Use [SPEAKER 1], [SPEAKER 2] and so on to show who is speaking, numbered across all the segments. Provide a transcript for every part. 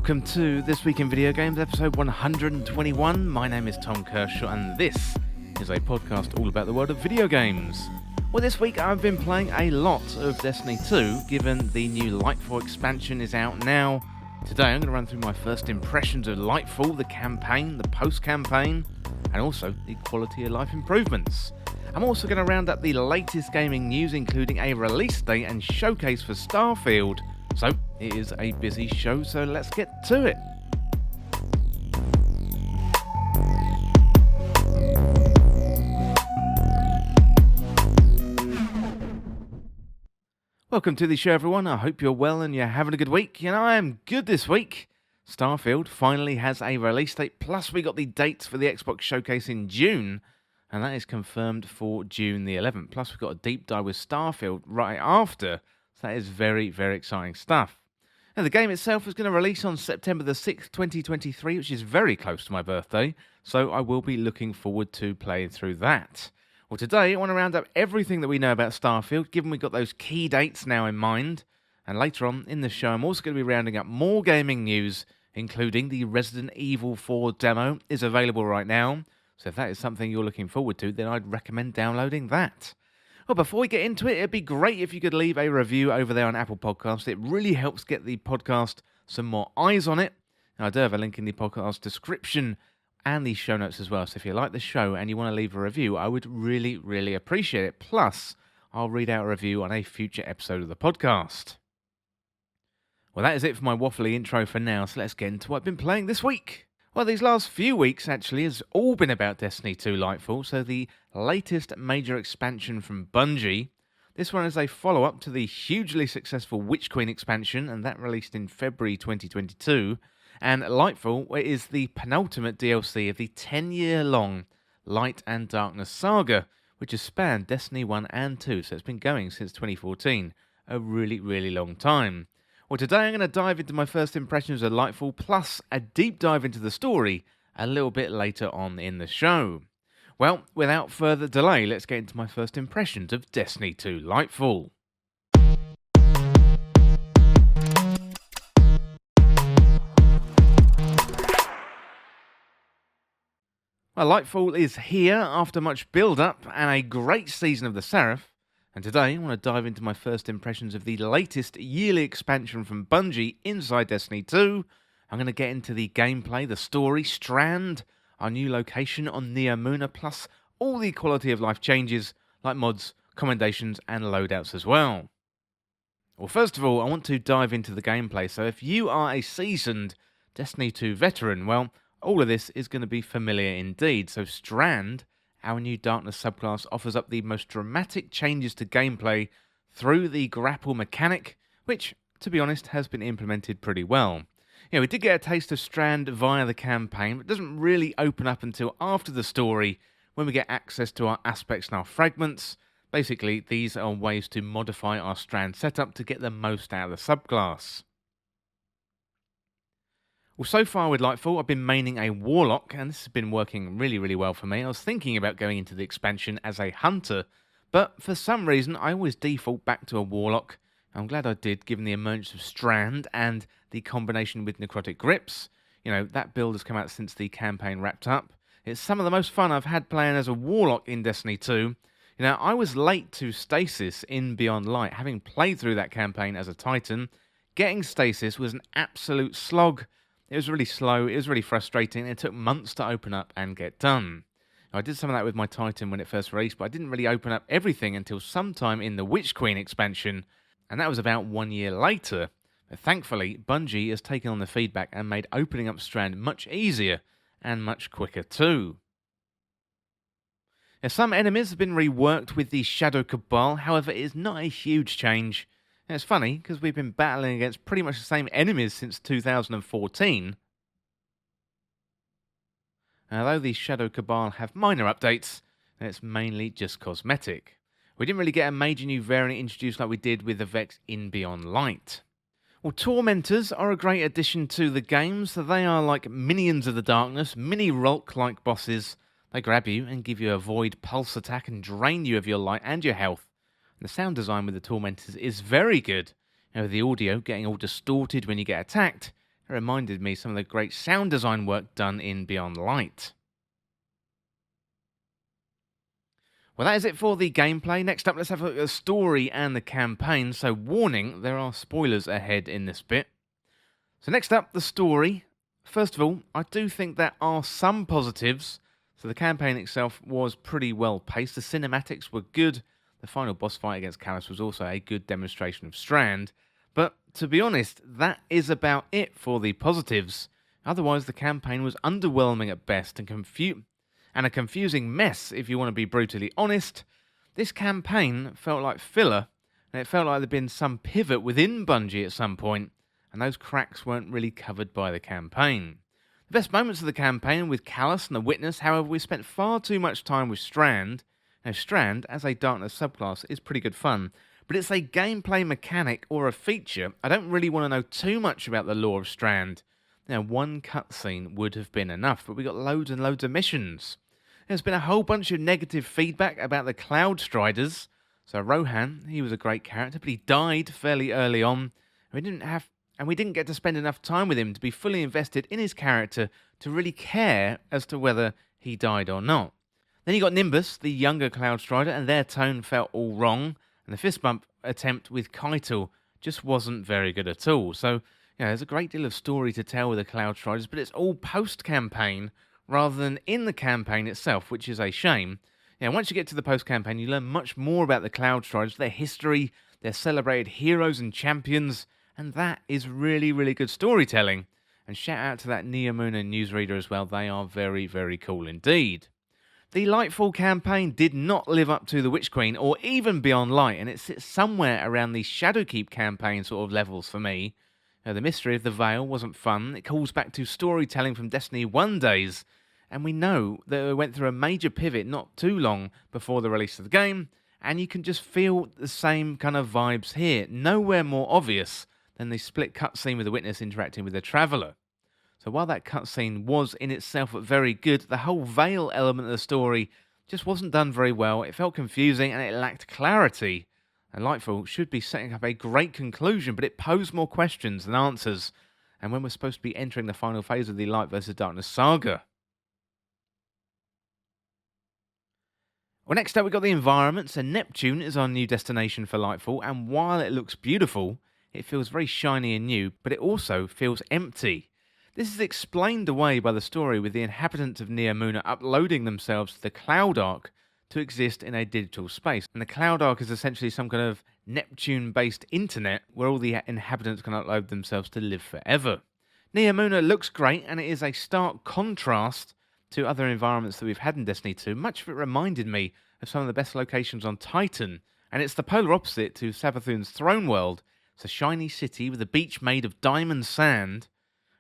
[SPEAKER 1] welcome to This Week in Video Games, episode 121. My name is Tom Kershaw, and this is a podcast all about the world of video games. Well, this week I've been playing a lot of Destiny 2, given the new Lightfall expansion is out now. Today I'm going to run through my first impressions of Lightfall, the campaign, the post-campaign, and also the quality of life improvements. I'm also going to round up the latest gaming news, including a release date and showcase for Starfield. So, it is a busy show, so let's get to it. Welcome to the show, everyone. I hope you're well and you're having a good week. And I am good this week. Starfield finally has a release date, plus we got the dates for the Xbox showcase in June, and that is confirmed for June the 11th. Plus we've got a deep dive with Starfield right after, so that is very, very exciting stuff. Now, the game itself is going to release on September the 6th, 2023, which is very close to my birthday, so I will be looking forward to playing through that. Well, today I want to round up everything that we know about Starfield, given we've got those key dates now in mind, and later on in the show I'm also going to be rounding up more gaming news, including the Resident Evil 4 demo is available right now, so if that is something you're looking forward to, then I'd recommend downloading that. Well, before we get into it, it'd be great if you could leave a review over there on Apple Podcasts. It really helps get the podcast some more eyes on it. And I do have a link in the podcast description and the show notes as well. So if you like the show and you want to leave a review, I would really, really appreciate it. Plus, I'll read out a review on a future episode of the podcast. Well, that is it for my waffly intro for now, so let's get into what I've been playing this week. Well, these last few weeks, actually, has all been about Destiny 2 Lightfall, so the latest major expansion from Bungie. This one is a follow-up to the hugely successful Witch Queen expansion, and that released in February 2022. And Lightfall is the penultimate DLC of the 10-year-long Light and Darkness saga, which has spanned Destiny 1 and 2, so it's been going since 2014, a really, really long time. Well, today I'm going to dive into my first impressions of Lightfall, plus a deep dive into the story a little bit later on in the show. Well, without further delay, let's get into my first impressions of Destiny 2 Lightfall. Well, Lightfall is here after much build-up and a great season of the Seraph. And today, I want to dive into my first impressions of the latest yearly expansion from Bungie inside Destiny 2. I'm going to get into the gameplay, the story, Strand, our new location on Neomuna, plus all the quality of life changes, like mods, commendations, and loadouts as well. Well, first of all, I want to dive into the gameplay. So if you are a seasoned Destiny 2 veteran, well, all of this is going to be familiar indeed. So Strand, our new Darkness subclass, offers up the most dramatic changes to gameplay through the grapple mechanic, which, to be honest, has been implemented pretty well. Yeah, we did get a taste of Strand via the campaign, but it doesn't really open up until after the story, when we get access to our aspects and our fragments. Basically, these are ways to modify our Strand setup to get the most out of the subclass. Well, so far with Lightfall, I've been maining a Warlock, and this has been working really, really well for me. I was thinking about going into the expansion as a Hunter, but for some reason, I always default back to a Warlock. I'm glad I did, given the emergence of Strand and the combination with Necrotic Grips. You know, that build has come out since the campaign wrapped up. It's some of the most fun I've had playing as a Warlock in Destiny 2. You know, I was late to Stasis in Beyond Light, having played through that campaign as a Titan. Getting Stasis was an absolute slog. It was really slow, it was really frustrating, and it took months to open up and get done. I did some of that with my Titan when it first released, but I didn't really open up everything until sometime in the Witch Queen expansion, and that was about 1 year later. But thankfully, Bungie has taken on the feedback and made opening up Strand much easier and much quicker too. Now, some enemies have been reworked with the Shadow Cabal, however it is not a huge change. And it's funny, because we've been battling against pretty much the same enemies since 2014. Although the Shadow Cabal have minor updates, it's mainly just cosmetic. We didn't really get a major new variant introduced like we did with the Vex in Beyond Light. Well, Tormentors are a great addition to the game, so they are like minions of the darkness, mini Rulk-like bosses. They grab you and give you a void pulse attack and drain you of your light and your health. The sound design with the Tormentors is very good. You know, the audio getting all distorted when you get attacked, It reminded me some of the great sound design work done in Beyond Light. Well, that is it for the gameplay. Next up, let's have a look at the story and the campaign. So, warning, there are spoilers ahead in this bit. So, next up, the story. First of all, I do think there are some positives. So, the campaign itself was pretty well paced. The cinematics were good. The final boss fight against Callus was also a good demonstration of Strand. But to be honest, that is about it for the positives. Otherwise, the campaign was underwhelming at best and a confusing mess, if you want to be brutally honest. This campaign felt like filler, and it felt like there'd been some pivot within Bungie at some point, and those cracks weren't really covered by the campaign. The best moments of the campaign with Callus and the Witness, however, we spent far too much time with Strand. Now, Strand, as a Darkness subclass, is pretty good fun, but it's a gameplay mechanic or a feature. I don't really want to know too much about the lore of Strand. Now, one cutscene would have been enough, but we got loads and loads of missions. There's been a whole bunch of negative feedback about the Cloud Striders. So Rohan, he was a great character, but he died fairly early on. We didn't get to spend enough time with him to be fully invested in his character to really care as to whether he died or not. Then you got Nimbus, the younger Cloud Strider, and their tone felt all wrong. And the fist bump attempt with Keitel just wasn't very good at all. So, there's a great deal of story to tell with the Cloud Striders, but it's all post-campaign rather than in the campaign itself, which is a shame. Once you get to the post-campaign, you learn much more about the Cloud Striders, their history, their celebrated heroes and champions, and that is really, really good storytelling. And shout out to that Neomuna newsreader as well. They are very, very cool indeed. The Lightfall campaign did not live up to the Witch Queen or even Beyond Light, and it sits somewhere around the Shadowkeep campaign sort of levels for me. The mystery of the Veil wasn't fun. It calls back to storytelling from Destiny 1 days, and we know that it went through a major pivot not too long before the release of the game, and you can just feel the same kind of vibes here. Nowhere more obvious than the split cutscene with the Witness interacting with the Traveller. So while that cutscene was in itself very good, the whole Veil element of the story just wasn't done very well. It felt confusing and it lacked clarity. And Lightfall should be setting up a great conclusion, but it posed more questions than answers. And when we're supposed to be entering the final phase of the Light vs. Darkness saga. Well, next up we've got the environment. So Neptune is our new destination for Lightfall, and while it looks beautiful, it feels very shiny and new, but it also feels empty. This is explained away by the story with the inhabitants of Neomuna uploading themselves to the Cloud Ark to exist in a digital space. And the Cloud Ark is essentially some kind of Neptune-based internet where all the inhabitants can upload themselves to live forever. Neomuna looks great, and it is a stark contrast to other environments that we've had in Destiny 2. Much of it reminded me of some of the best locations on Titan, and it's the polar opposite to Savathun's throne world. It's a shiny city with a beach made of diamond sand.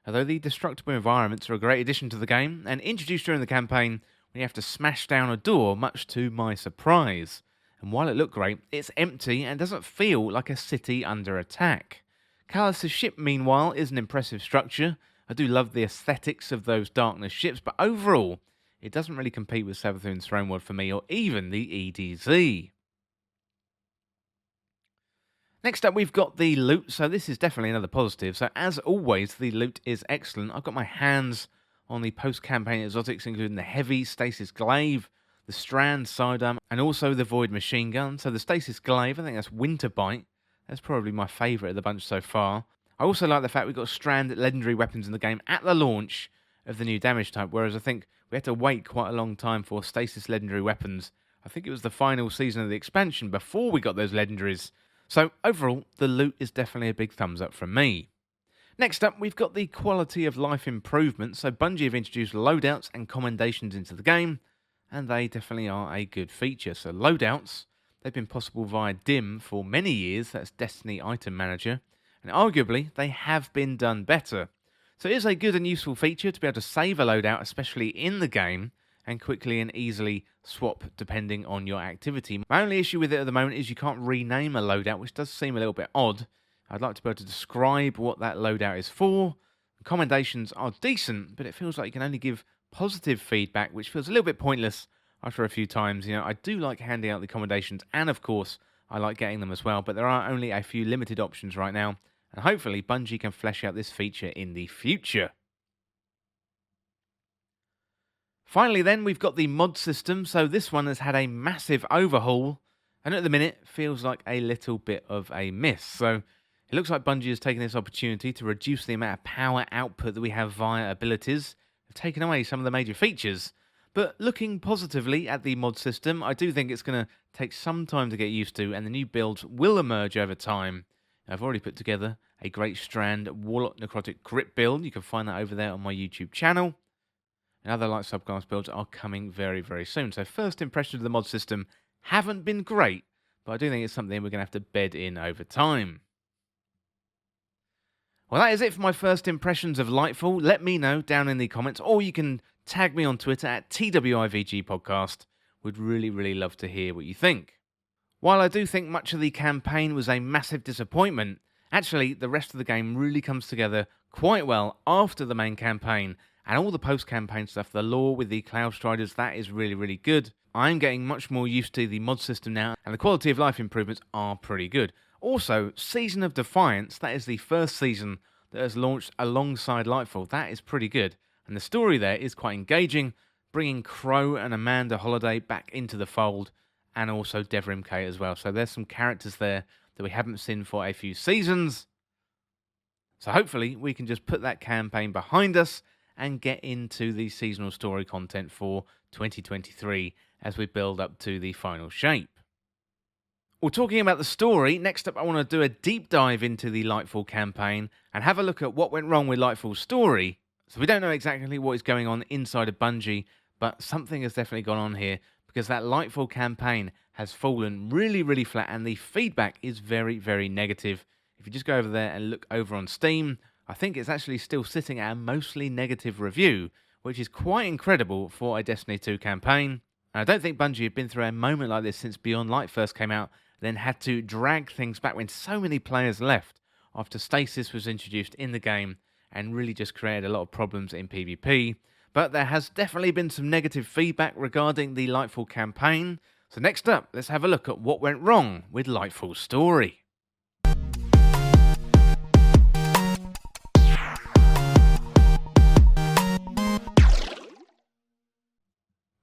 [SPEAKER 1] Although the destructible environments are a great addition to the game, and introduced during the campaign when you have to smash down a door, much to my surprise. And while it looked great, it's empty and doesn't feel like a city under attack. Callus' ship, meanwhile, is an impressive structure. I do love the aesthetics of those Darkness ships, but overall, it doesn't really compete with Savathun's throne world for me, or even the EDZ. Next up, we've got the loot, so this is definitely another positive. So as always, the loot is excellent. I've got my hands on the post-campaign exotics, including the Heavy Stasis Glaive, the Strand Sidearm, and also the Void Machine Gun. So the Stasis Glaive, I think that's Winterbite. That's probably my favourite of the bunch so far. I also like the fact we've got Strand legendary weapons in the game at the launch of the new damage type, whereas I think we had to wait quite a long time for Stasis legendary weapons. I think it was the final season of the expansion before we got those legendaries. So overall, the loot is definitely a big thumbs up from me. Next up, we've got the quality of life improvements. So Bungie have introduced loadouts and commendations into the game, and they definitely are a good feature. So loadouts, they've been possible via DIM for many years, that's Destiny Item Manager, and arguably they have been done better. So it is a good and useful feature to be able to save a loadout, especially in the game, and quickly and easily swap depending on your activity. My only issue with it at the moment is you can't rename a loadout, which does seem a little bit odd. I'd like to be able to describe what that loadout is for. The commendations are decent, but it feels like you can only give positive feedback, which feels a little bit pointless after a few times. I do like handing out the commendations, and of course, I like getting them as well, but there are only a few limited options right now, and hopefully Bungie can flesh out this feature in the future. Finally then, we've got the mod system, so this one has had a massive overhaul, and at the minute feels like a little bit of a miss. So it looks like Bungie has taken this opportunity to reduce the amount of power output that we have via abilities. They've taken away some of the major features, but looking positively at the mod system, I do think it's going to take some time to get used to, and the new builds will emerge over time. I've already put together a Great Strand Warlock Necrotic Crit build. You can find that over there on my YouTube channel. And other light subclass builds are coming very, very soon. So first impressions of the mod system haven't been great, but I do think it's something we're going to have to bed in over time. Well, that is it for my first impressions of Lightfall. Let me know down in the comments, or you can tag me on Twitter at TWIVG Podcast. Would really, really love to hear what you think. While I do think much of the campaign was a massive disappointment, actually the rest of the game really comes together quite well after the main campaign, and all the post-campaign stuff, the lore with the Cloud Striders, that is really, really good. I'm getting much more used to the mod system now, and the quality of life improvements are pretty good. Also, Season of Defiance, that is the first season that has launched alongside Lightfall, that is pretty good. And the story there is quite engaging, bringing Crow and Amanda Holiday back into the fold, and also Devrim Kay as well. So there's some characters there that we haven't seen for a few seasons. So hopefully we can just put that campaign behind us and get into the seasonal story content for 2023 as we build up to the final shape. Well, talking about the story, next up I want to do a deep dive into the Lightfall campaign and have a look at what went wrong with Lightfall's story. So we don't know exactly what is going on inside of Bungie, but something has definitely gone on here because that Lightfall campaign has fallen really, really flat and the feedback is very, very negative. If you just go over there and look over on Steam, I think it's actually still sitting at a mostly negative review, which is quite incredible for a Destiny 2 campaign. And I don't think Bungie have been through a moment like this since Beyond Light first came out, then had to drag things back when so many players left after Stasis was introduced in the game and really just created a lot of problems in PvP. But there has definitely been some negative feedback regarding the Lightfall campaign. So next up, let's have a look at what went wrong with Lightfall's story.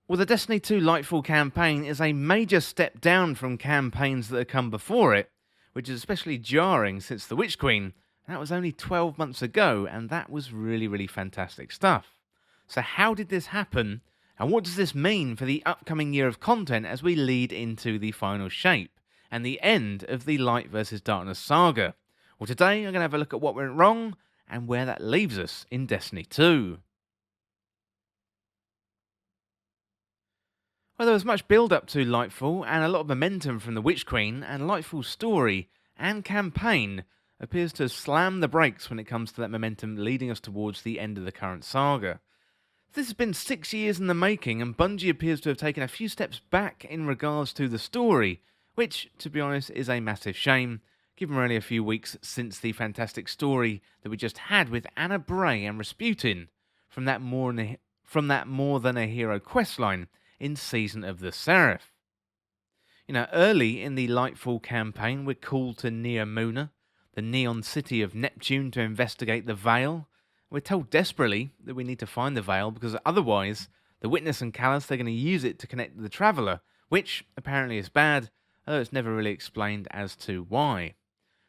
[SPEAKER 1] Well, the Destiny 2 Lightfall campaign is a major step down from campaigns that have come before it, which is especially jarring since The Witch Queen. That was only 12 months ago, and that was really, really fantastic stuff. So how did this happen, and what does this mean for the upcoming year of content as we lead into the final shape, and the end of the Light vs. Darkness saga? Well, today I'm going to have a look at what went wrong, and where that leaves us in Destiny 2. Well, there was much build-up to Lightfall, and a lot of momentum from the Witch Queen, and Lightfall's story and campaign appears to have slammed the brakes when it comes to that momentum leading us towards the end of the current saga. This has been 6 years in the making, and Bungie appears to have taken a few steps back in regards to the story, which, to be honest, is a massive shame, given we're only a few weeks since the fantastic story that we just had with Anna Bray and Rasputin from that More Than a Hero questline in Season of the Seraph. You know, early in the Lightfall campaign, we're called to Neomuna, the neon city of Neptune, to investigate the Veil. We're told desperately that we need to find the Veil because otherwise the Witness and Callus, they're going to use it to connect to the Traveller, which apparently is bad, although it's never really explained as to why.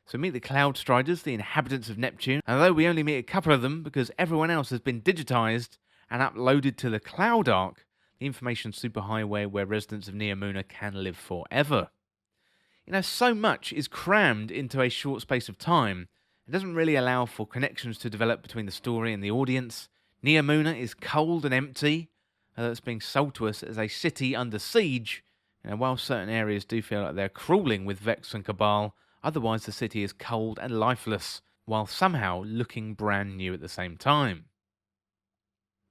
[SPEAKER 1] So we meet the Cloud Striders, the inhabitants of Neptune, and although we only meet a couple of them because everyone else has been digitized and uploaded to the Cloud Ark, the information superhighway where residents of Neomuna can live forever. You know, so much is crammed into a short space of time. It doesn't really allow for connections to develop between the story and the audience. Neomuna is cold and empty, although it's being sold to us as a city under siege. And while certain areas do feel like they're crawling with Vex and Cabal, otherwise the city is cold and lifeless, while somehow looking brand new at the same time.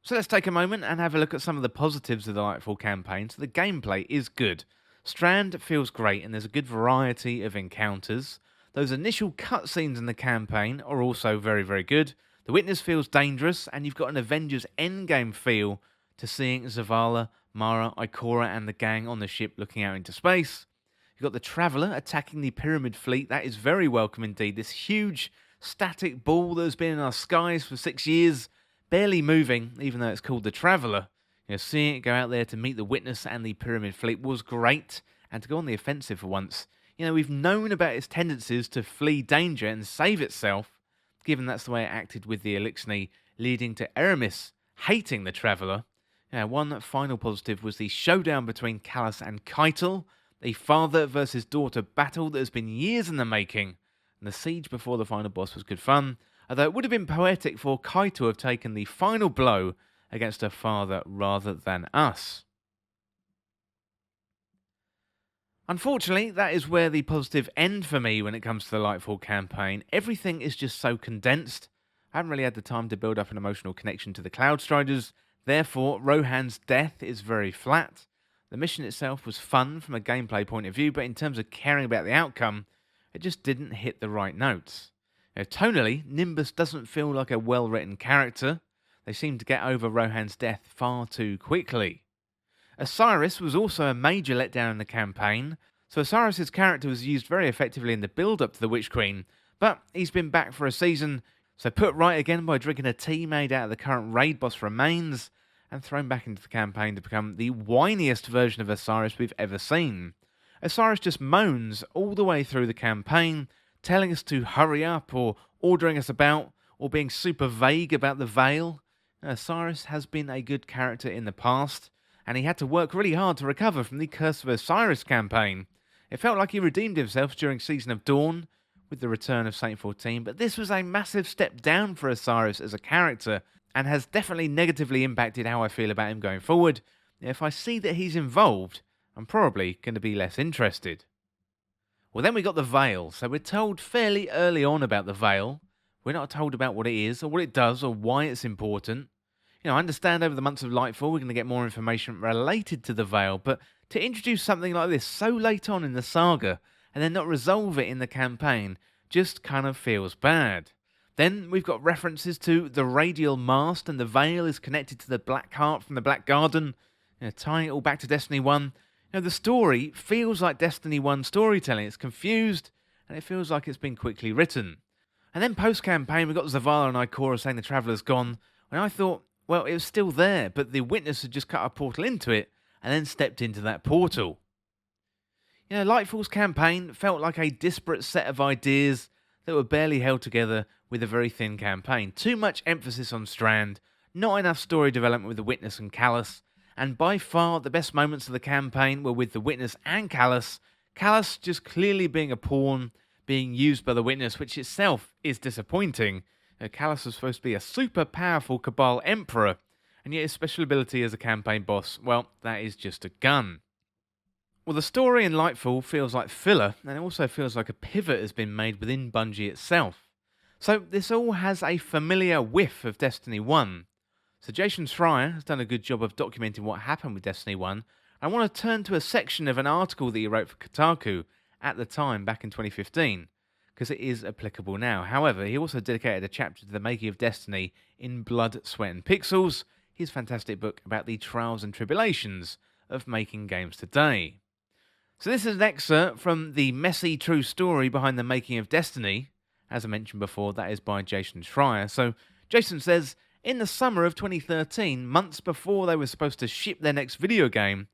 [SPEAKER 1] So let's take a moment and have a look at some of the positives of the Lightfall campaign. So the gameplay is good. Strand feels great and there's a good variety of encounters. Those initial cutscenes in the campaign are also very, very good. The Witness feels dangerous and you've got an Avengers Endgame feel to seeing Zavala, Mara, Ikora and the gang on the ship looking out into space. You've got the Traveller attacking the Pyramid fleet. That is very welcome indeed. This huge static ball that has been in our skies for 6 years, barely moving, even though it's called the Traveller. Seeing it go out there to meet the Witness and the Pyramid Fleet was great, and to go on the offensive for once. We've known about its tendencies to flee danger and save itself, given that's the way it acted with the Elixni, leading to Aramis hating the Traveller. One final positive was the showdown between Callus and Keitel, a father versus daughter battle that has been years in the making, and the siege before the final boss was good fun, although it would have been poetic for Keitel to have taken the final blow against her father rather than us. Unfortunately, that is where the positive end for me when it comes to the Lightfall campaign. Everything is just so condensed. I haven't really had the time to build up an emotional connection to the Cloud Striders, therefore Rohan's death is very flat. The mission itself was fun from a gameplay point of view, but in terms of caring about the outcome, it just didn't hit the right notes. Tonally, Nimbus doesn't feel like a well-written character. They seem to get over Rohan's death far too quickly. Osiris was also a major letdown in the campaign, so Osiris' character was used very effectively in the build-up to the Witch Queen, but he's been back for a season, so put right again by drinking a tea made out of the current raid boss remains, and thrown back into the campaign to become the whiniest version of Osiris we've ever seen. Osiris just moans all the way through the campaign, telling us to hurry up, or ordering us about, or being super vague about the Veil. Osiris has been a good character in the past, and he had to work really hard to recover from the Curse of Osiris campaign. It felt like he redeemed himself during Season of Dawn with the return of Saint 14, but this was a massive step down for Osiris as a character, and has definitely negatively impacted how I feel about him going forward. If I see that he's involved, I'm probably going to be less interested. Well, then we got the Veil, so we're told fairly early on about the Veil. We're not told about what it is, or what it does, or why it's important. I understand over the months of Lightfall we're going to get more information related to the Veil, but to introduce something like this so late on in the saga, and then not resolve it in the campaign, just kind of feels bad. Then we've got references to the radial mast, and the Veil is connected to the Black Heart from the Black Garden, tying it all back to Destiny 1. The story feels like Destiny 1 storytelling. It's confused, and it feels like it's been quickly written. And then post-campaign, we got Zavala and Ikora saying the Traveller's gone, and I thought, well, it was still there, but the Witness had just cut a portal into it, and then stepped into that portal. Lightfall's campaign felt like a disparate set of ideas that were barely held together with a very thin campaign. Too much emphasis on Strand, not enough story development with the Witness and Callus, and by far the best moments of the campaign were with the Witness and Callus. Callus just clearly being a pawn, being used by the Witness, which itself is disappointing. Callus was supposed to be a super powerful Cabal Emperor, and yet his special ability as a campaign boss, well, that is just a gun. Well, the story in Lightfall feels like filler, and it also feels like a pivot has been made within Bungie itself. So this all has a familiar whiff of Destiny 1. So Jason Schreier has done a good job of documenting what happened with Destiny 1. I want to turn to a section of an article that he wrote for Kotaku at the time, back in 2015, because it is applicable now. However, he also dedicated a chapter to the making of Destiny in Blood, Sweat and Pixels, his fantastic book about the trials and tribulations of making games today. So this is an excerpt from the messy true story behind the making of Destiny. As I mentioned before, that is by Jason Schreier. So Jason says, in the summer of 2013, months before they were supposed to ship their next video game,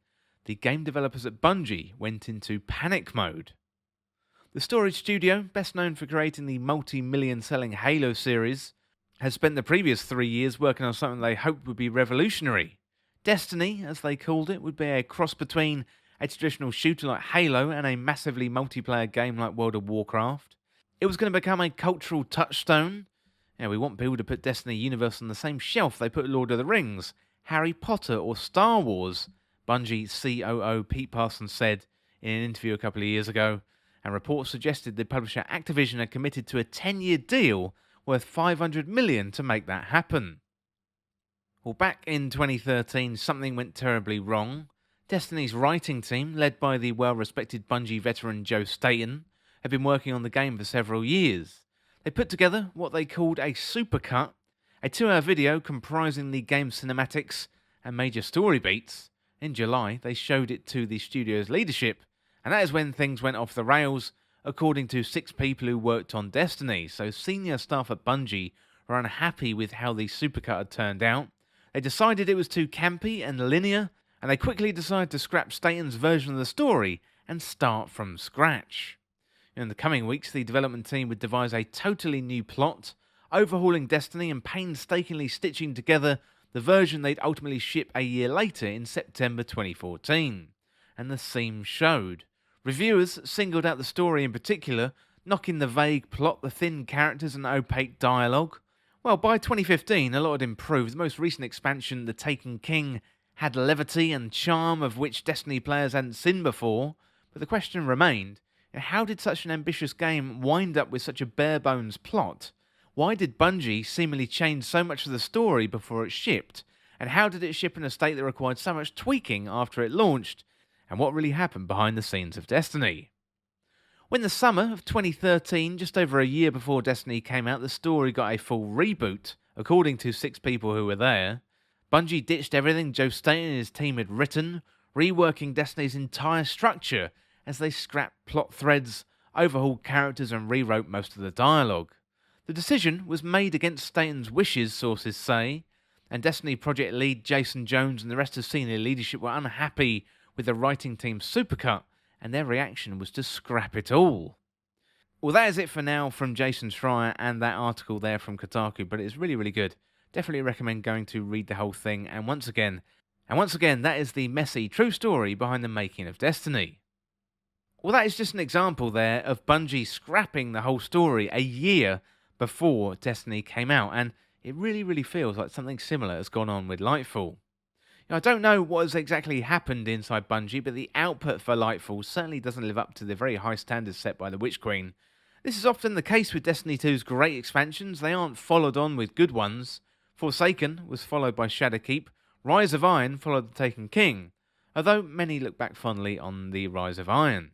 [SPEAKER 1] the game developers at Bungie went into panic mode. The Storage Studio, best known for creating the multi-million selling Halo series, has spent the previous 3 years working on something they hoped would be revolutionary. Destiny, as they called it, would be a cross between a traditional shooter like Halo and a massively multiplayer game like World of Warcraft. It was going to become a cultural touchstone. We want people to put Destiny Universe on the same shelf they put Lord of the Rings, Harry Potter or Star Wars, Bungie COO Pete Parsons said in an interview a couple of years ago, and reports suggested the publisher Activision had committed to a 10-year deal worth $500 million to make that happen. Well, back in 2013, something went terribly wrong. Destiny's writing team, led by the well-respected Bungie veteran Joe Staten, had been working on the game for several years. They put together what they called a supercut, a 2-hour video comprising the game's cinematics and major story beats. In July, they showed it to the studio's leadership, and that is when things went off the rails according to 6 people who worked on Destiny. So senior staff at Bungie were unhappy with how the supercut had turned out. They decided it was too campy and linear, and they quickly decided to scrap Staten's version of the story and start from scratch. In the coming weeks, the development team would devise a totally new plot, overhauling Destiny and painstakingly stitching together the version they'd ultimately ship a year later in September 2014. And the theme showed. Reviewers singled out the story in particular, knocking the vague plot, the thin characters and opaque dialogue. Well, by 2015, a lot had improved. The most recent expansion, The Taken King, had levity and charm of which Destiny players hadn't seen before, but the question remained, how did such an ambitious game wind up with such a bare-bones plot? Why did Bungie seemingly change so much of the story before it shipped? And how did it ship in a state that required so much tweaking after it launched? And what really happened behind the scenes of Destiny? When the summer of 2013, just over a year before Destiny came out, the story got a full reboot, according to 6 people who were there. Bungie ditched everything Joe Staten and his team had written, reworking Destiny's entire structure as they scrapped plot threads, overhauled characters and rewrote most of the dialogue. The decision was made against Staten's wishes, sources say, and Destiny project lead Jason Jones and the rest of senior leadership were unhappy with the writing team's supercut, and their reaction was to scrap it all. Well, that is it for now from Jason Schreier and that article there from Kotaku, but it's really, really good. Definitely recommend going to read the whole thing, and once again, that is the messy, true story behind the making of Destiny. Well, that is just an example there of Bungie scrapping the whole story a year before Destiny came out, and it really, really feels like something similar has gone on with Lightfall. I don't know what has exactly happened inside Bungie, but the output for Lightfall certainly doesn't live up to the very high standards set by the Witch Queen. This is often the case with Destiny 2's great expansions. They aren't followed on with good ones. Forsaken was followed by Shadowkeep, Rise of Iron followed The Taken King, although many look back fondly on the Rise of Iron.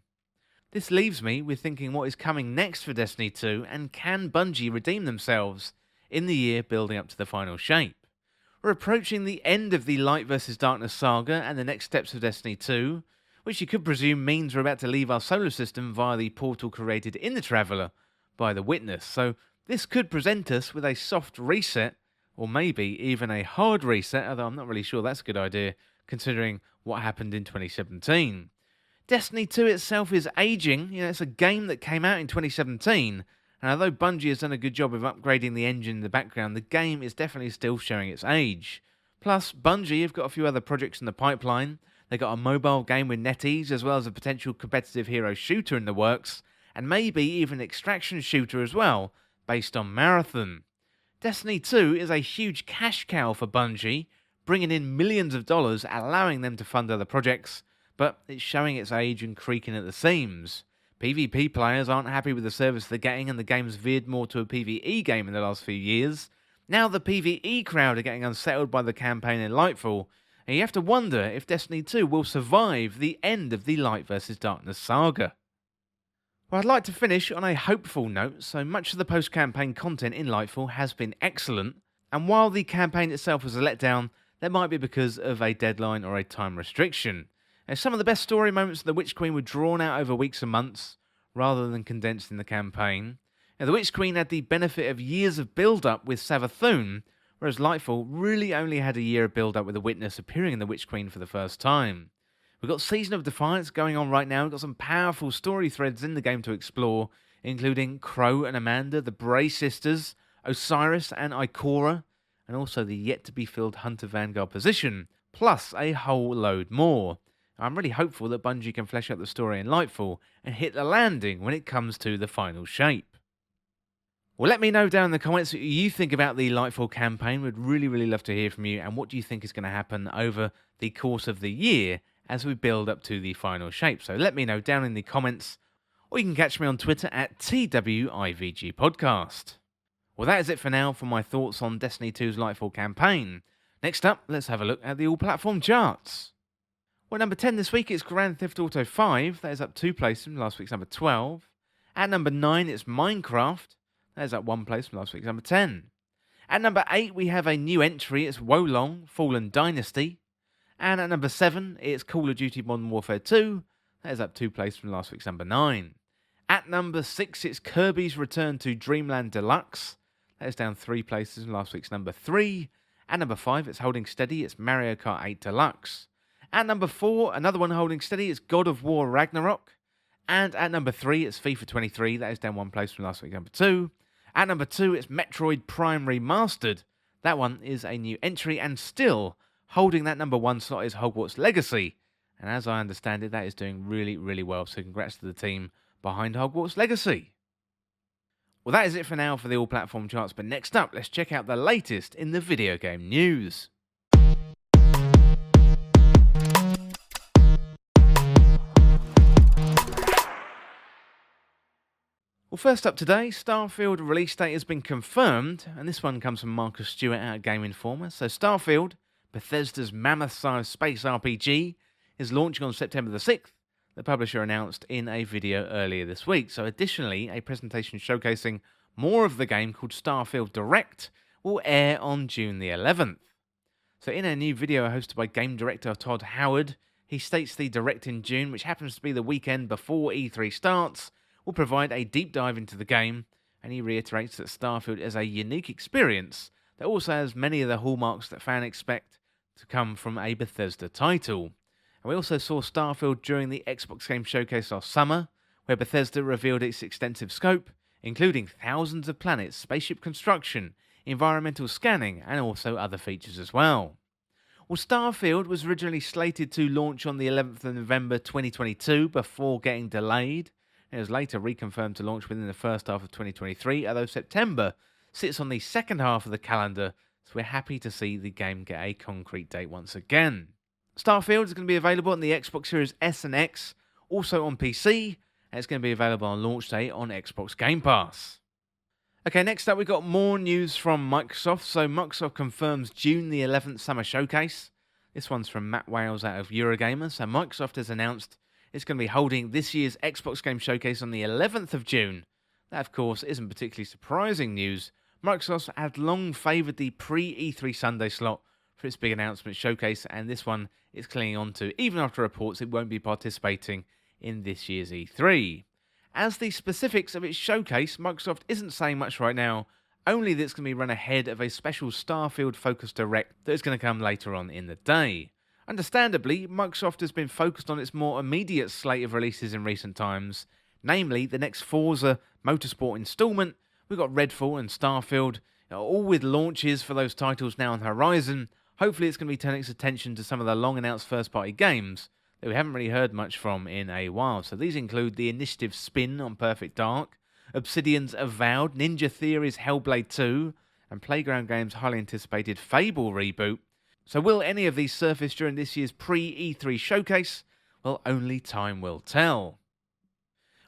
[SPEAKER 1] This leaves me with thinking what is coming next for Destiny 2, and can Bungie redeem themselves in the year building up to the final shape? We're approaching the end of the Light vs. Darkness saga and the next steps of Destiny 2, which you could presume means we're about to leave our solar system via the portal created in the Traveller by the Witness, so this could present us with a soft reset, or maybe even a hard reset, although I'm not really sure that's a good idea, considering what happened in 2017. Destiny 2 itself is aging. It's a game that came out in 2017, and although Bungie has done a good job of upgrading the engine in the background, the game is definitely still showing its age. Plus, Bungie have got a few other projects in the pipeline. They've got a mobile game with NetEase, as well as a potential competitive hero shooter in the works, and maybe even an extraction shooter as well, based on Marathon. Destiny 2 is a huge cash cow for Bungie, bringing in millions of dollars, allowing them to fund other projects, but it's showing its age and creaking at the seams. PvP players aren't happy with the service they're getting, and the game's veered more to a PvE game in the last few years. Now the PvE crowd are getting unsettled by the campaign in Lightfall, and you have to wonder if Destiny 2 will survive the end of the Light vs. Darkness saga. Well, I'd like to finish on a hopeful note. So much of the post-campaign content in Lightfall has been excellent, and while the campaign itself was a letdown, that might be because of a deadline or a time restriction. Now, some of the best story moments of the Witch Queen were drawn out over weeks and months, rather than condensed in the campaign. Now, the Witch Queen had the benefit of years of build-up with Savathun, whereas Lightfall really only had a year of build-up with the Witness appearing in the Witch Queen for the first time. We've got Season of Defiance going on right now. We've got some powerful story threads in the game to explore, including Crow and Amanda, the Bray sisters, Osiris and Ikora, and also the yet-to-be-filled Hunter Vanguard position, plus a whole load more. I'm really hopeful that Bungie can flesh out the story in Lightfall and hit the landing when it comes to the final shape. Well, let me know down in the comments what you think about the Lightfall campaign. We'd really, really love to hear from you, and what do you think is going to happen over the course of the year as we build up to the final shape. So let me know down in the comments, or you can catch me on Twitter at TWIVG Podcast. Well, that is it for now for my thoughts on Destiny 2's Lightfall campaign. Next up, let's have a look at the all-platform charts. Well, number 10 this week is Grand Theft Auto 5. That is up 2 places from last week's number 12. At number 9, it's Minecraft. That is up 1 place from last week's number 10. At number 8, we have a new entry. It's Wolong, Fallen Dynasty. And at number 7, it's Call of Duty Modern Warfare 2. That is up 2 places from last week's number 9. At number 6, it's Kirby's Return to Dreamland Deluxe. That is down 3 places from last week's number 3. At number 5, it's holding steady, it's Mario Kart 8 Deluxe. At number 4, another one holding steady, it's God of War Ragnarok. And at number 3, it's FIFA 23, that is down 1 place from last week's number 2. At number 2, it's Metroid Prime Remastered. That one is a new entry, and still holding that number 1 slot is Hogwarts Legacy. And as I understand it, that is doing really, really well, so congrats to the team behind Hogwarts Legacy. Well, that is it for now for the all-platform charts, but next up, let's check out the latest in the video game news. Well, first up today, Starfield release date has been confirmed, and this one comes from Marcus Stewart out of Game Informer. So Starfield, Bethesda's mammoth-sized space RPG, is launching on September the 6th, the publisher announced in a video earlier this week. So additionally, a presentation showcasing more of the game called Starfield Direct will air on June the 11th. So in a new video hosted by game director Todd Howard, he states the Direct in June, which happens to be the weekend before E3 starts, will provide a deep dive into the game, and he reiterates that Starfield is a unique experience that also has many of the hallmarks that fans expect to come from a Bethesda title. And we also saw Starfield during the Xbox Game Showcase last summer, where Bethesda revealed its extensive scope, including thousands of planets, spaceship construction, environmental scanning, and also other features as well. Well, Starfield was originally slated to launch on the 11th of November 2022 before getting delayed. It was later reconfirmed to launch within the first half of 2023, although September sits on the second half of the calendar, so we're happy to see the game get a concrete date once again. Starfield is going to be available on the Xbox Series S and X, also on PC, and it's going to be available on launch day on Xbox Game Pass. Okay, next up we've got more news from Microsoft. So Microsoft confirms June the 11th Summer Showcase. This one's from Matt Wales out of Eurogamer. So Microsoft has announced it's going to be holding this year's Xbox Game Showcase on the 11th of June. That, of course, isn't particularly surprising news. Microsoft had long favoured the pre-E3 Sunday slot for its big announcement showcase, and this one is clinging on to, even after reports it won't be participating in this year's E3. As the specifics of its showcase, Microsoft isn't saying much right now, only that it's going to be run ahead of a special Starfield-focused Direct that is going to come later on in the day. Understandably, Microsoft has been focused on its more immediate slate of releases in recent times, namely the next Forza Motorsport installment. We've got Redfall and Starfield, all with launches for those titles now on the horizon. Hopefully it's going to be turning its attention to some of the long-announced first-party games that we haven't really heard much from in a while. So these include the Initiative spin on Perfect Dark, Obsidian's Avowed, Ninja Theory's Hellblade 2, and Playground Games' highly anticipated Fable reboot. So will any of these surface during this year's pre-E3 showcase? Well, only time will tell.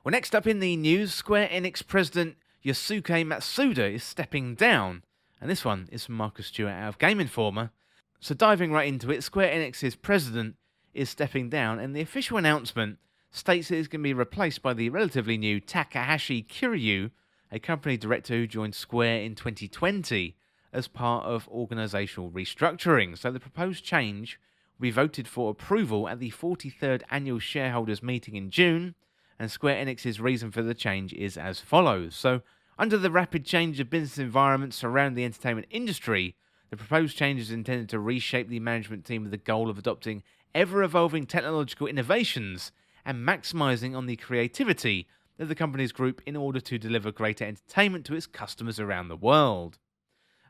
[SPEAKER 1] Well, next up in the news, Square Enix president Yosuke Matsuda is stepping down, and this one is from Marcus Stewart out of Game Informer. So diving right into it, Square Enix's president is stepping down, and the official announcement states it is going to be replaced by the relatively new Takahashi Kiryu, a company director who joined Square in 2020 as part of organisational restructuring. So the proposed change will be voted for approval at the 43rd annual shareholders meeting in June, and Square Enix's reason for the change is as follows. So under the rapid change of business environment surrounding the entertainment industry, the proposed change is intended to reshape the management team with the goal of adopting ever-evolving technological innovations and maximising on the creativity of the company's group in order to deliver greater entertainment to its customers around the world.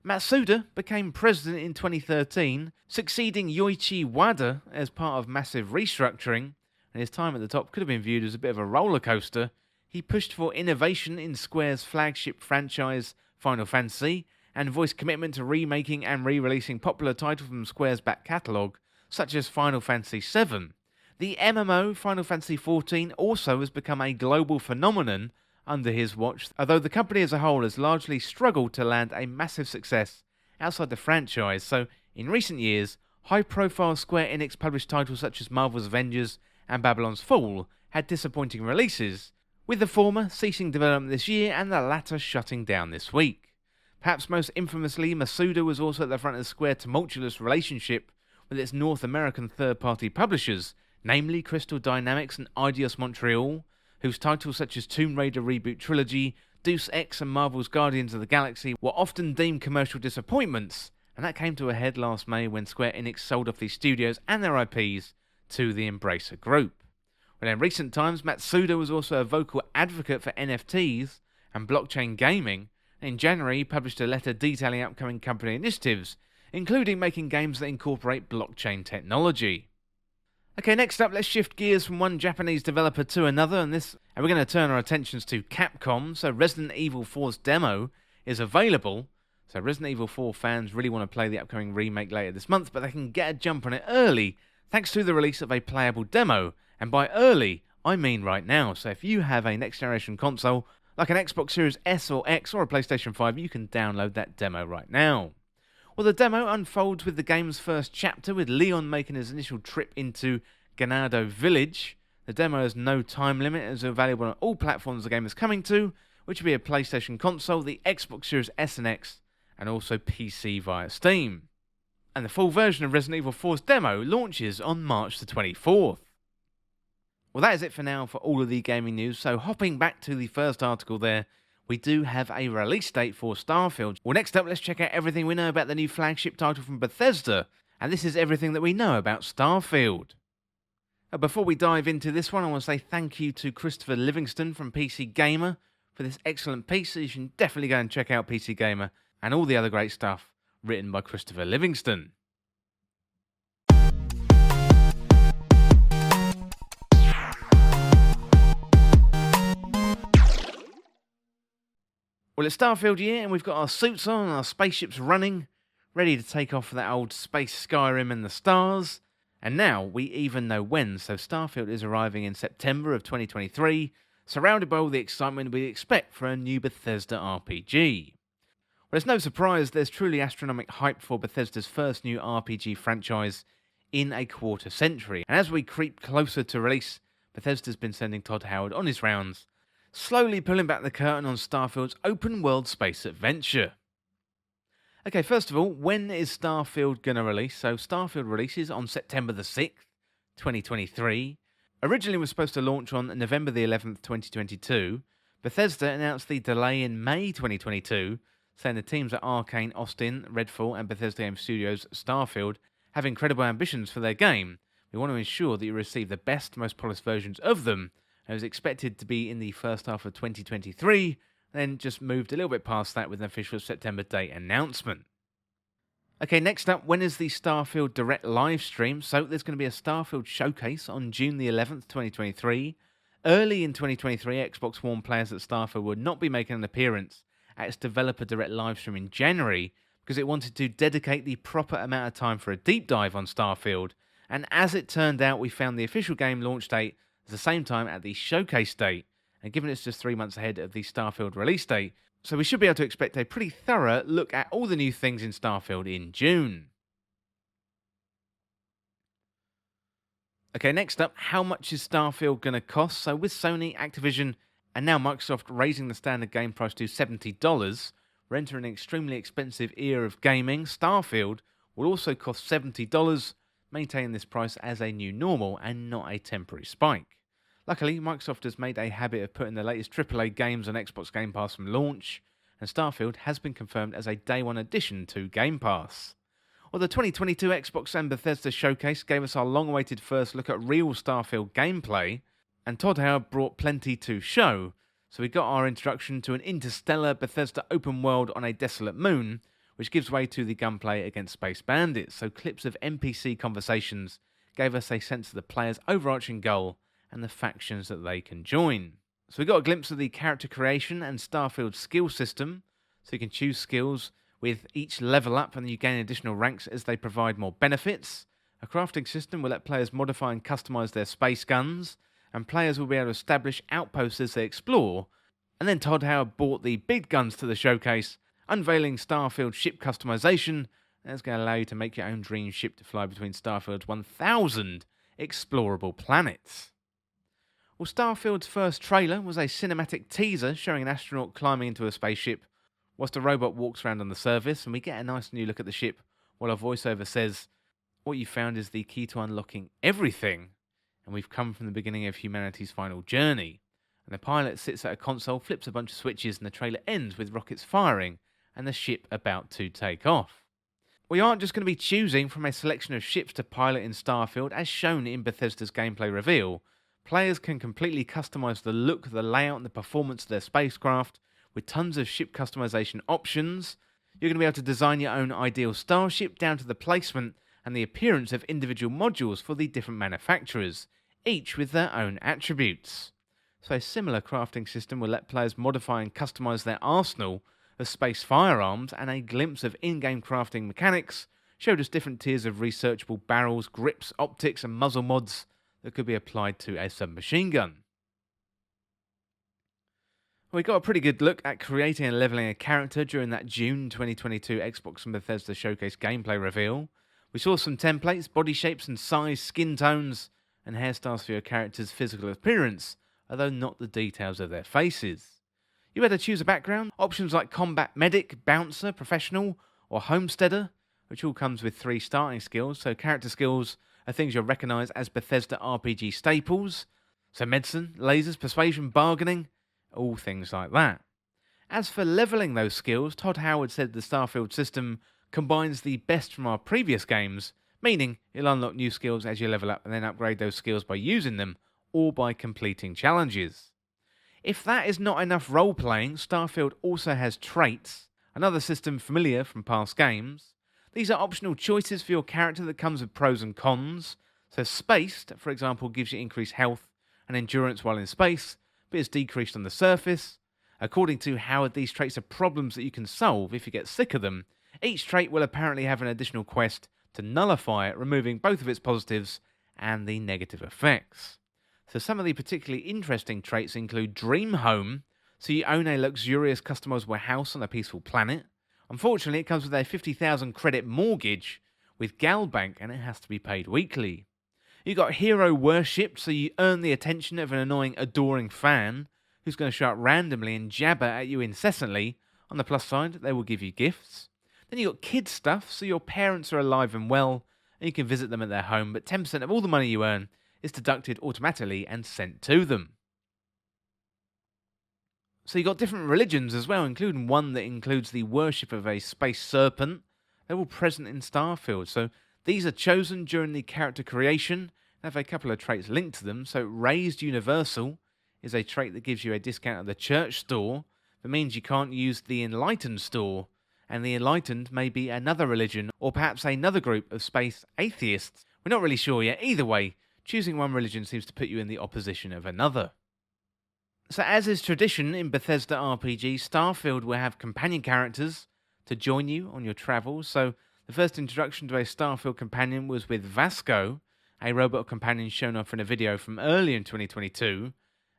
[SPEAKER 1] Matsuda became president in 2013, succeeding Yoichi Wada as part of massive restructuring, and his time at the top could have been viewed as a bit of a roller coaster. He pushed for innovation in Square's flagship franchise Final Fantasy, and voiced commitment to remaking and re-releasing popular titles from Square's back catalogue, such as Final Fantasy VII. The MMO Final Fantasy XIV also has become a global phenomenon under his watch, although the company as a whole has largely struggled to land a massive success outside the franchise. So, in recent years, high-profile Square Enix published titles such as Marvel's Avengers and Babylon's Fall had disappointing releases, with the former ceasing development this year and the latter shutting down this week. Perhaps most infamously, Matsuda was also at the front of the Square tumultuous relationship with its North American third-party publishers, namely Crystal Dynamics and Eidos Montreal, whose titles such as Tomb Raider Reboot Trilogy, Deus Ex and Marvel's Guardians of the Galaxy were often deemed commercial disappointments, and that came to a head last May when Square Enix sold off these studios and their IPs to the Embracer Group. Well, in recent times, Matsuda was also a vocal advocate for NFTs and blockchain gaming. In January, he published a letter detailing upcoming company initiatives, including making games that incorporate blockchain technology. Okay, next up, let's shift gears from one Japanese developer to another, and we're going to turn our attentions to Capcom. So Resident Evil 4's demo is available. So Resident Evil 4 fans really want to play the upcoming remake later this month, but they can get a jump on it early thanks to the release of a playable demo. And by early, I mean right now. So if you have a next generation console, like an Xbox Series S or X or a PlayStation 5, you can download that demo right now. Well, the demo unfolds with the game's first chapter, with Leon making his initial trip into Ganado Village. The demo has no time limit and is available on all platforms the game is coming to, which will be a PlayStation console, the Xbox Series S and X, and also PC via Steam. And the full version of Resident Evil 4's demo launches on March the 24th. Well, that is it for now for all of the gaming news, so hopping back to the first article there, we do have a release date for Starfield. Well, next up, let's check out everything we know about the new flagship title from Bethesda, and this is everything that we know about Starfield. Before we dive into this one, I want to say thank you to Christopher Livingston from PC Gamer for this excellent piece. So you should definitely go and check out PC Gamer and all the other great stuff written by Christopher Livingston. Well, it's Starfield year, and we've got our suits on, our spaceships running, ready to take off for that old space Skyrim and the stars. And now we even know when, so Starfield is arriving in September of 2023, surrounded by all the excitement we expect for a new Bethesda RPG. Well, it's no surprise there's truly astronomical hype for Bethesda's first new RPG franchise in a quarter century. And as we creep closer to release, Bethesda's been sending Todd Howard on his rounds, slowly pulling back the curtain on Starfield's open-world space adventure. Okay, first of all, when is Starfield going to release? So Starfield releases on September the 6th, 2023. Originally was supposed to launch on November the 11th, 2022. Bethesda announced the delay in May 2022, saying the teams at Arcane, Austin, Redfall and Bethesda Game Studios' Starfield have incredible ambitions for their game. We want to ensure that you receive the best, most polished versions of them. It was expected to be in the first half of 2023, then just moved a little bit past that with an official September date announcement. Okay, next up, when is the Starfield Direct live stream? So there's going to be a Starfield showcase on June the 11th, 2023. Early in 2023, Xbox One players at Starfield would not be making an appearance at its Developer Direct live stream in January because it wanted to dedicate the proper amount of time for a deep dive on Starfield. And as it turned out, we found the official game launch date at the same time at the showcase date, and given it's just 3 months ahead of the Starfield release date, so we should be able to expect a pretty thorough look at all the new things in Starfield in June. Okay, next up, how much is Starfield going to cost? So with Sony, Activision, and now Microsoft raising the standard game price to $70, we're entering an extremely expensive era of gaming. Starfield will also cost $70, maintaining this price as a new normal and not a temporary spike. Luckily, Microsoft has made a habit of putting the latest AAA games on Xbox Game Pass from launch, and Starfield has been confirmed as a day one addition to Game Pass. Well, the 2022 Xbox and Bethesda showcase gave us our long-awaited first look at real Starfield gameplay, and Todd Howard brought plenty to show, so we got our introduction to an interstellar Bethesda open world on a desolate moon, which gives way to the gunplay against space bandits, so clips of NPC conversations gave us a sense of the player's overarching goal and the factions that they can join. So we got a glimpse of the character creation and Starfield skill system, so you can choose skills with each level up and you gain additional ranks as they provide more benefits. A crafting system will let players modify and customize their space guns, and players will be able to establish outposts as they explore. And then Todd Howard brought the big guns to the showcase, unveiling Starfield ship customization. That's going to allow you to make your own dream ship to fly between Starfield's 1,000 explorable planets. Well, Starfield's first trailer was a cinematic teaser showing an astronaut climbing into a spaceship whilst a robot walks around on the surface, and we get a nice new look at the ship while a voiceover says, "What you found is the key to unlocking everything, and we've come from the beginning of humanity's final journey." And the pilot sits at a console, flips a bunch of switches, and the trailer ends with rockets firing and the ship about to take off. We aren't just going to be choosing from a selection of ships to pilot in Starfield, as shown in Bethesda's gameplay reveal. Players can completely customize the look, the layout, and the performance of their spacecraft with tons of ship customization options. You're going to be able to design your own ideal starship down to the placement and the appearance of individual modules for the different manufacturers, each with their own attributes. So a similar crafting system will let players modify and customize their arsenal of space firearms, and a glimpse of in-game crafting mechanics showed us different tiers of researchable barrels, grips, optics, and muzzle mods that could be applied to a submachine gun. We got a pretty good look at creating and leveling a character during that June 2022 Xbox and Bethesda Showcase gameplay reveal. We saw some templates, body shapes and size, skin tones, and hairstyles for your character's physical appearance, although not the details of their faces. You had to choose a background, options like combat medic, bouncer, professional, or homesteader, which all comes with 3 starting skills. So character skills are things you'll recognise as Bethesda RPG staples. So medicine, lasers, persuasion, bargaining, all things like that. As for levelling those skills, Todd Howard said the Starfield system combines the best from our previous games, meaning you'll unlock new skills as you level up and then upgrade those skills by using them or by completing challenges. If that is not enough role-playing, Starfield also has traits, another system familiar from past games. These are optional choices for your character that comes with pros and cons. So Spaced, for example, gives you increased health and endurance while in space, but is decreased on the surface. According to Howard, these traits are problems that you can solve if you get sick of them. Each trait will apparently have an additional quest to nullify it, removing both of its positives and the negative effects. So some of the particularly interesting traits include Dream Home, so you own a luxurious customizable house on a peaceful planet. Unfortunately, it comes with a 50,000 credit mortgage with Galbank, and it has to be paid weekly. You got Hero Worshipped, so you earn the attention of an annoying, adoring fan who's going to show up randomly and jabber at you incessantly. On the plus side, they will give you gifts. Then you got Kid Stuff, so your parents are alive and well, and you can visit them at their home, but 10% of all the money you earn is deducted automatically and sent to them. So you got different religions as well, including one that includes the worship of a space serpent. They're all present in Starfield. So these are chosen during the character creation and have a couple of traits linked to them. So Raised Universal is a trait that gives you a discount at the church store. That means you can't use the Enlightened store. And the Enlightened may be another religion or perhaps another group of space atheists. We're not really sure yet. Either way, choosing one religion seems to put you in the opposition of another. So as is tradition in Bethesda RPG, Starfield will have companion characters to join you on your travels. So the first introduction to a Starfield companion was with Vasco, a robot companion shown off in a video from earlier in 2022.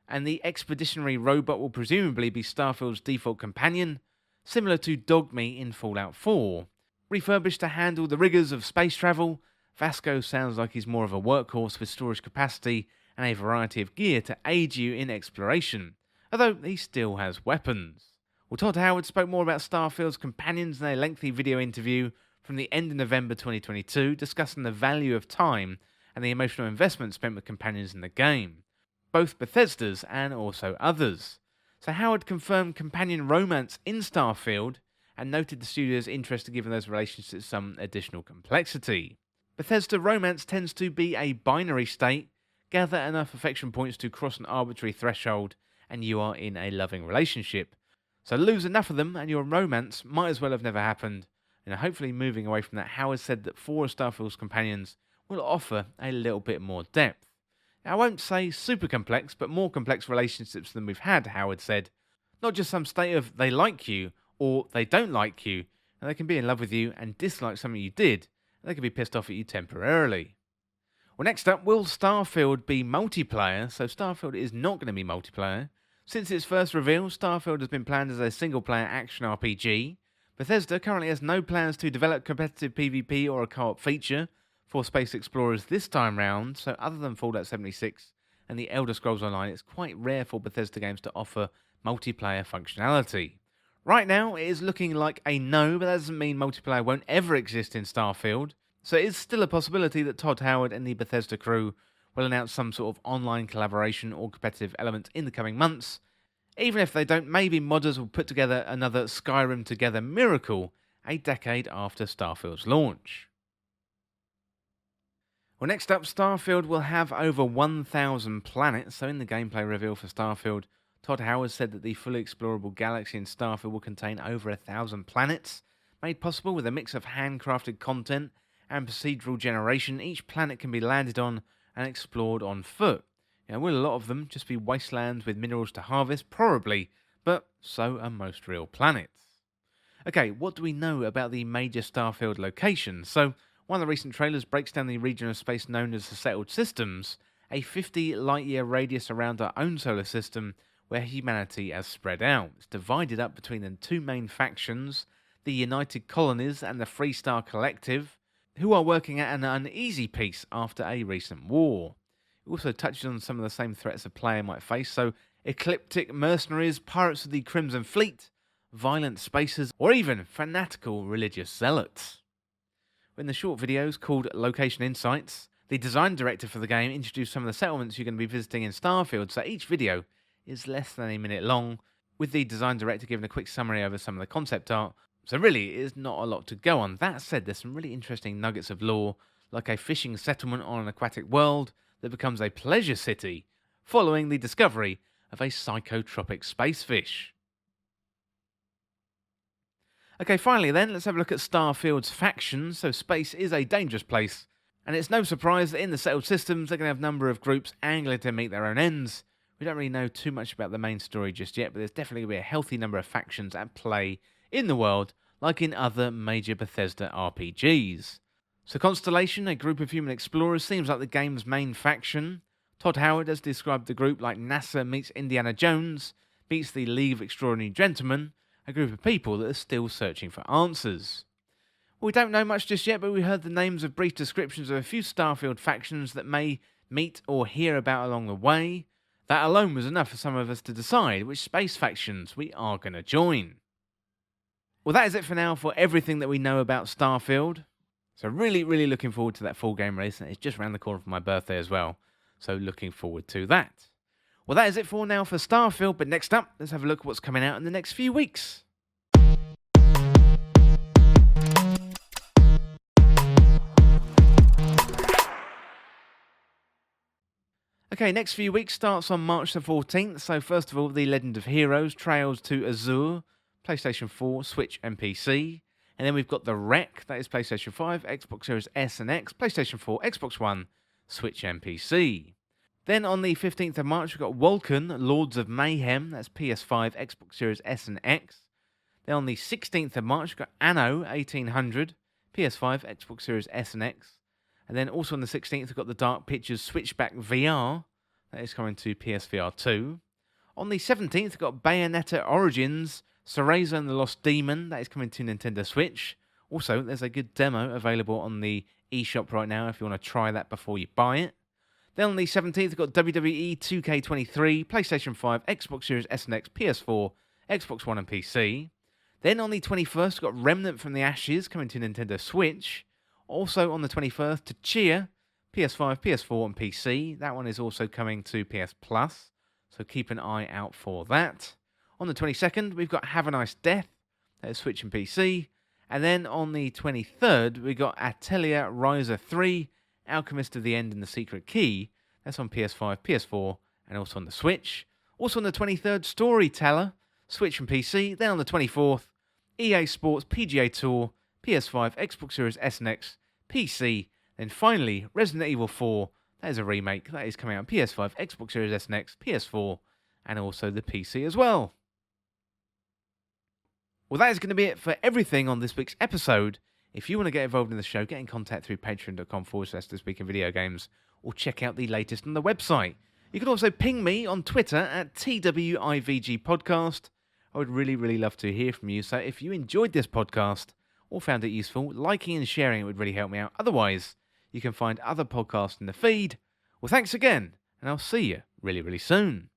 [SPEAKER 1] And the expeditionary robot will presumably be Starfield's default companion, similar to Dogmeat in Fallout 4. Refurbished to handle the rigours of space travel, Vasco sounds like he's more of a workhorse with storage capacity and a variety of gear to aid you in exploration, although he still has weapons. Well, Todd Howard spoke more about Starfield's companions in a lengthy video interview from the end of November 2022, discussing the value of time and the emotional investment spent with companions in the game, both Bethesda's and also others. So Howard confirmed companion romance in Starfield and noted the studio's interest in giving those relationships some additional complexity. Bethesda romance tends to be a binary state. Gather enough affection points to cross an arbitrary threshold and you are in a loving relationship. So lose enough of them and your romance might as well have never happened. And hopefully moving away from that, Howard said that 4 of Starfield's companions will offer a little bit more depth. Now, I won't say super complex, but more complex relationships than we've had, Howard said. Not just some state of they like you or they don't like you, and they can be in love with you and dislike something you did. They could be pissed off at you temporarily. Well, next up, will Starfield be multiplayer? So Starfield is not going to be multiplayer. Since its first reveal, Starfield has been planned as a single-player action RPG. Bethesda currently has no plans to develop competitive PvP or a co-op feature for Space Explorers this time round, so other than Fallout 76 and the Elder Scrolls Online, it's quite rare for Bethesda games to offer multiplayer functionality. Right now, it is looking like a no, but that doesn't mean multiplayer won't ever exist in Starfield. So it is still a possibility that Todd Howard and the Bethesda crew will announce some sort of online collaboration or competitive element in the coming months. Even if they don't, maybe modders will put together another Skyrim Together miracle a decade after Starfield's launch. Well, next up, Starfield will have over 1,000 planets. So in the gameplay reveal for Starfield, Todd Howard said that the fully explorable galaxy in Starfield will contain over 1,000 planets, made possible with a mix of handcrafted content and procedural generation. Each planet can be landed on and explored on foot. Will a lot of them just be wastelands with minerals to harvest? Probably, but so are most real planets. Okay, what do we know about the major Starfield locations? So, one of the recent trailers breaks down the region of space known as the Settled Systems, a 50 light-year radius around our own solar system where humanity has spread out. It's divided up between the two main factions, the United Colonies and the Freestar Collective, who are working at an uneasy peace after a recent war. It also touches on some of the same threats a player might face, so ecliptic mercenaries, pirates of the Crimson Fleet, violent spacers, or even fanatical religious zealots. In the short videos called Location Insights, the design director for the game introduced some of the settlements you're going to be visiting in Starfield, so each video is less than a minute long, with the design director giving a quick summary over some of the concept art, so really it is not a lot to go on. That said, there's some really interesting nuggets of lore, like a fishing settlement on an aquatic world that becomes a pleasure city, following the discovery of a psychotropic space fish. Okay, finally then, let's have a look at Starfield's factions. So space is a dangerous place, and it's no surprise that in the Settled Systems they're going to have a number of groups angling to meet their own ends. We don't really know too much about the main story just yet, but there's definitely going to be a healthy number of factions at play in the world, like in other major Bethesda RPGs. So Constellation, a group of human explorers, seems like the game's main faction. Todd Howard has described the group like NASA meets Indiana Jones, meets the League of Extraordinary Gentlemen, a group of people that are still searching for answers. We don't know much just yet, but we heard the names of brief descriptions of a few Starfield factions that may meet or hear about along the way. That alone was enough for some of us to decide which space factions we are going to join. Well, that is it for now for everything that we know about Starfield. So really looking forward to that full game release, and it's just around the corner for my birthday as well. So looking forward to that. Well, that is it for now for Starfield, but next up, let's have a look at what's coming out in the next few weeks. Okay, next few weeks starts on March the 14th. So first of all, The Legend of Heroes, Trails to Azure, PlayStation 4, Switch and PC. And then we've got The Wreck, that is PlayStation 5, Xbox Series S and X, PlayStation 4, Xbox One, Switch and PC. Then on the 15th of March, we've got Vulcan, Lords of Mayhem, that's PS5, Xbox Series S and X. Then on the 16th of March, we've got Anno 1800, PS5, Xbox Series S and X. And then also on the 16th, we've got the Dark Pictures Switchback VR, that is coming to PSVR 2. On the 17th, we've got Bayonetta Origins, Cereza and the Lost Demon, that is coming to Nintendo Switch. Also, there's a good demo available on the eShop right now if you want to try that before you buy it. Then on the 17th, we've got WWE 2K23, PlayStation 5, Xbox Series S and X, PS4, Xbox One and PC. Then on the 21st, we've got Remnant from the Ashes coming to Nintendo Switch. Also on the 21st, Tchia, PS5, PS4 and PC. That one is also coming to PS Plus, so keep an eye out for that. On the 22nd, we've got Have a Nice Death, that is Switch and PC. And then on the 23rd, we've got Atelier Ryza 3, Alchemist of the End and the Secret Key. That's on PS5, PS4, and also on the Switch. Also on the 23rd, Storyteller, Switch and PC. Then on the 24th, EA Sports PGA Tour, PS5, Xbox Series S and X, PC. Then finally, Resident Evil 4. That is a remake. That is coming out on PS5, Xbox Series S and X, PS4, and also the PC as well. Well, that is going to be it for everything on this week's episode. If you want to get involved in the show, get in contact through patreon.com/thisweekinvideogames, or check out the latest on the website. You can also ping me on Twitter at TWIVG Podcast. I would really love to hear from you. So if you enjoyed this podcast or found it useful, liking and sharing it would really help me out. Otherwise, you can find other podcasts in the feed. Well, thanks again, and I'll see you really soon.